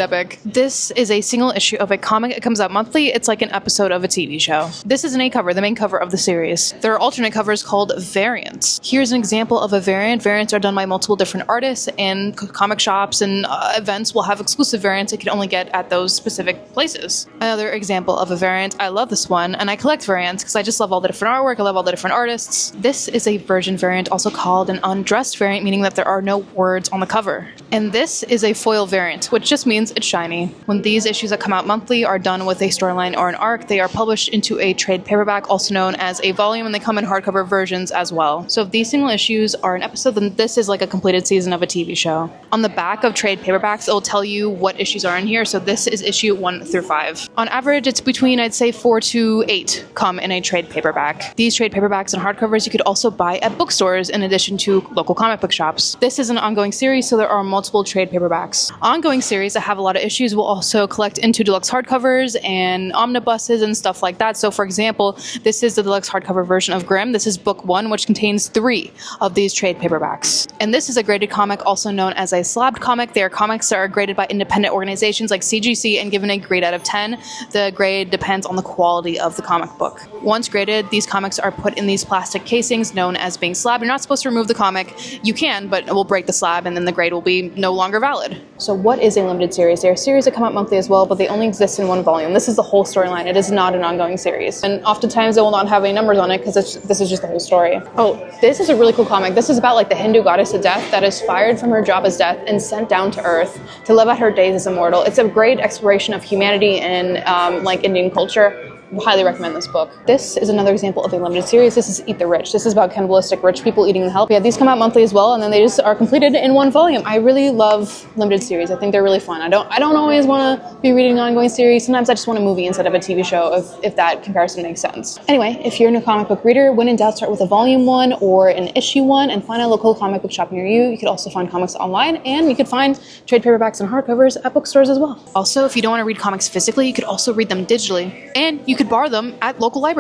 Epic. This is a single issue of a comic. It comes out monthly. It's like an episode of a TV show. This is an A cover, the main cover of the series. There are alternate covers called variants. Here's an example of a variant. Variants are done by multiple different artists, and comic shops and events will have exclusive variants you can only get at those specific places. Another example of a variant. I love this one, and I collect variants because I just love all the different artwork. I love all the different artists. This is a version variant, also called an undressed variant, meaning that there are no words on the cover. And this is a foil variant, which just means it's shiny. When these issues that come out monthly are done with a storyline or an arc, they are published into a trade paperback, also known as a volume, and they come in hardcover versions as well. So if these single issues are an episode, then this is like a completed season of a TV show. On the back of trade paperbacks, it will tell you what issues are in here. So this is issue 1 through 5. On average, it's between, I'd say, 4 to 8 come in a trade paperback. These trade paperbacks and hardcovers you could also buy at bookstores in addition to local comic book shops. This is an ongoing series, so there are multiple trade paperbacks. Ongoing series that have a lot of issues will also collect into deluxe hardcovers and omnibuses and stuff like that. So for example, this is the deluxe hardcover version of Grimm. This is book 1, which contains 3 of these trade paperbacks. And this is a graded comic, also known as a slabbed comic. They are comics that are graded by independent organizations like CGC and given a grade out of 10. The grade depends on the quality of the comic book. Once graded, these comics are put in these plastic casings known as being slabbed. You're not supposed to remove the comic. You can, but it will break the slab and then the grade will be no longer valid. So what is a limited series? There are series that come out monthly as well, but they only exist in one volume. This is the whole storyline. It is not an ongoing series. And oftentimes it will not have any numbers on it because this is just the whole story. Oh, this is a really cool comic. This is about like the Hindu goddess of death that is fired from her job as death and sent down to Earth to live out her days as immortal. It's a great exploration of humanity and like Indian culture. Highly recommend this book. This is another example of a limited series. This is Eat the Rich. This is about cannibalistic rich people eating the help. Yeah, these come out monthly as well, and then they just are completed in one volume. I really love limited series. I think they're really fun. I don't always want to be reading an ongoing series. Sometimes I just want a movie instead of a TV show, if that comparison makes sense. Anyway, if you're a new comic book reader, when in doubt, start with a volume 1 or an issue 1 and find a local comic book shop near you. You could also find comics online, and you could find trade paperbacks and hardcovers at bookstores as well. Also, if you don't want to read comics physically, you could also read them digitally, and you could borrow them at local libraries.